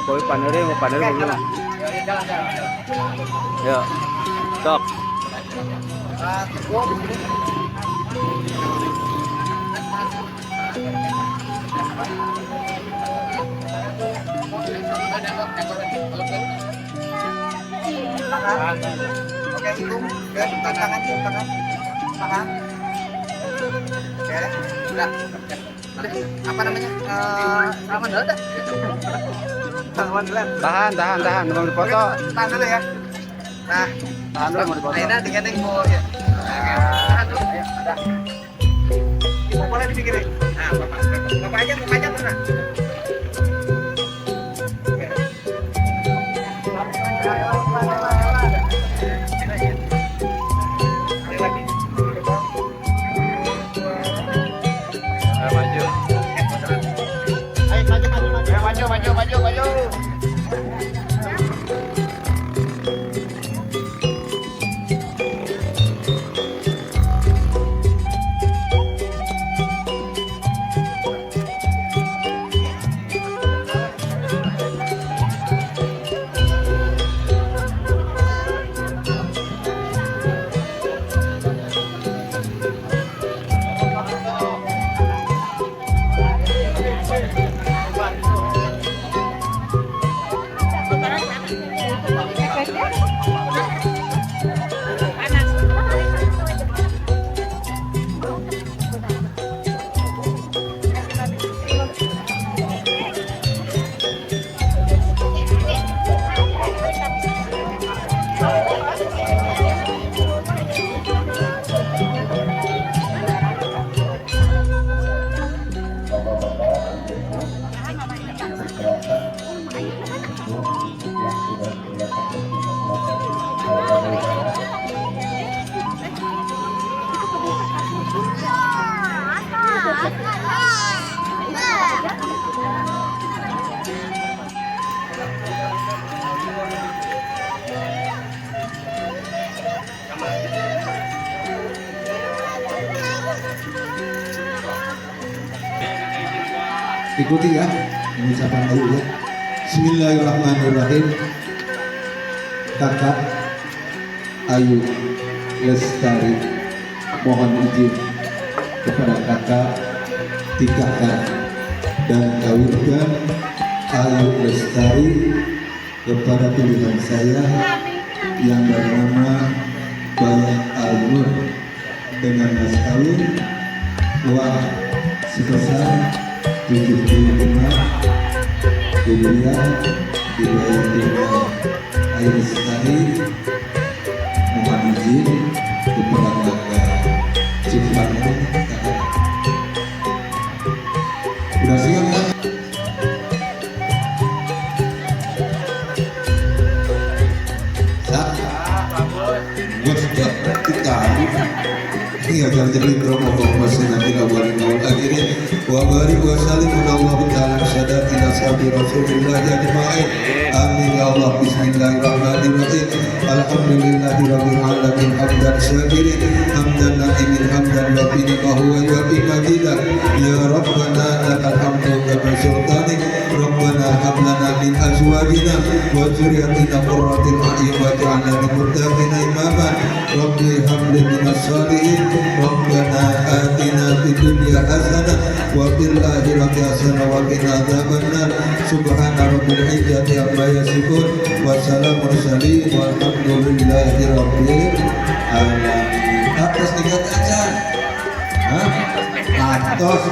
Kowe panerin mau panerin dulu. Ya. Sok. Oke, hitung. Tangan. Oke, udah. Apa namanya? Salaman dulu dah. Salaman dulu. Tahan, mau dipoto. Tahan dulu ya. Nah, Tahan dulu mau dipoto. Aina digandeng mau ya. Tahan dulu. Ayo, udah. Ibu boleh dipikirin. Nah, Bapak aja tenang. Maju. Ikuti ya pengucapan Ayu ya. Bismillahirrahmanirrahim. Kakak Ayu Lestari mohon izin kepada kakak tikahkan dan kawinkan Ayu Lestari kepada pilihan saya yang bernama Bayan Al-Nur dengan mas kawin uang sebesar 75 kemudian dibayar dengan Ayu Lestari mohon izin kepada kakak Cipanung. Udah siap kan? Iya, jadi promo masih nanti awal akhirnya wa barik wa sallim Allahu ta'ala sadatina sabi Rasulillah ajma'in. Amin ya Allah. Bismillahirrahmanirrahim. Alhamdulillahirabbil alamin hamdan syakirin hamdan na'imin hamdan wa bi ni'mahu wa bi majidah. Ya Rabbana lakal hamdu kama sultanik. Rabbana hab lana min azwajina wa dzurriyyatina qurrata a'yun waj'alna lil muttaqina imama. Rabbi hab li minas shalihin. Rabbana atina fid dunya hasanah wa fil akhirati hasanah wa qina adzabannar. Subhana rabbil izzati amma yasifun wa salamun mursalin walhamdulillahi rabbil alamin. Atas tiga aja. Atas.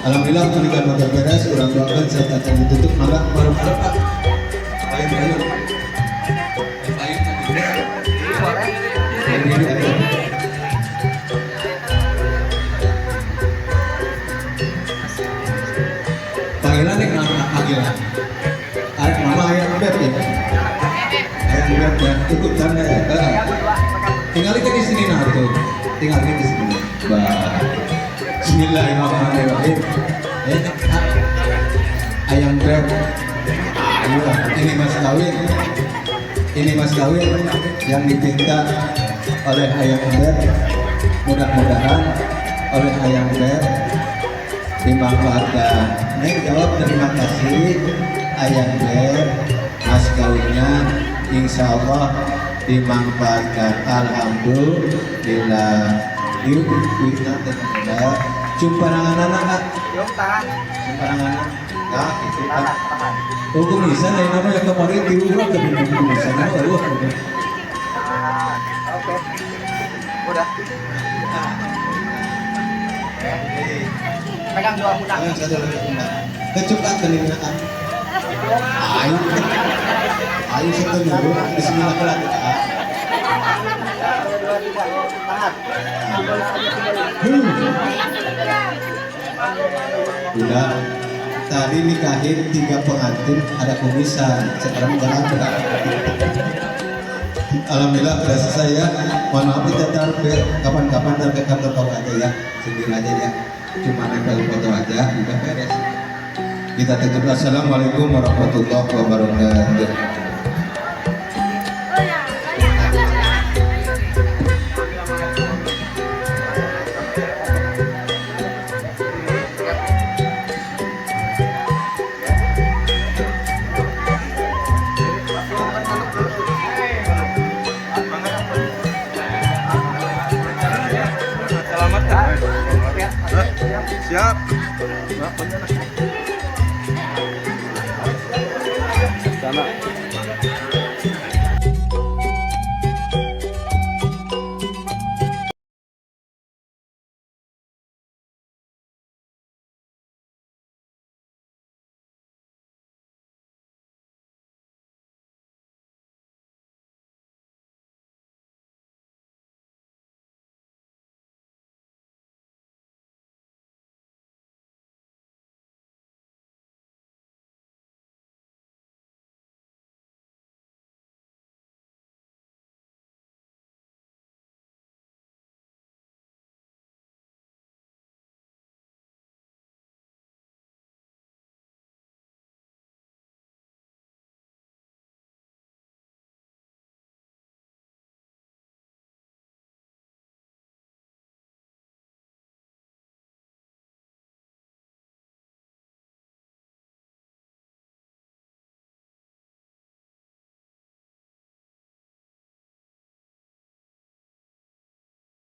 Alhamdulillah pernikahan motor beres, kurang doakan serta akan ditutup malah baru-baru Pak. Ayo. Panggilan nih kenapa panggilan? Arek mama ayam beb ya. Ayam beb ya, cukup tanda ya. Tinggal di sini nah tuh. Tinggal di sini. Bismillahirrahmanirrahim. Ayam beb. Ini mas kawin. Ini mas kawin yang dipinta oleh ayam beb. Mudah-mudahan oleh ayam beb dimanfaatkan. Neng jawab terima kasih ayam beb. Mas kawinnya insya Allah dimanfaatkan. Alhamdulillah. Yuk kita tetap jumpa anak-anak kak. Jumpa anak-anak kak itu kan. Oh bisa lain nama yang kemarin diurut ke bintang bisa kan? Oke. Udah. Pegang dua pundak. Satu lagi pundak. Kecupat telinga kak. Ayo. Ayo satu dulu. Bismillahirrahmanirrahim. Udah tadi nikahin 3 pengantin ada kumisan sekarang berangkat. Alhamdulillah sudah selesai ya. Mohon maaf kita taruh kapan-kapan dan ke kantor kau aja ya, sendiri aja ya, cuma nempel foto aja udah beres. Kita tutup. Assalamualaikum warahmatullahi wabarakatuh. Siap. Sana.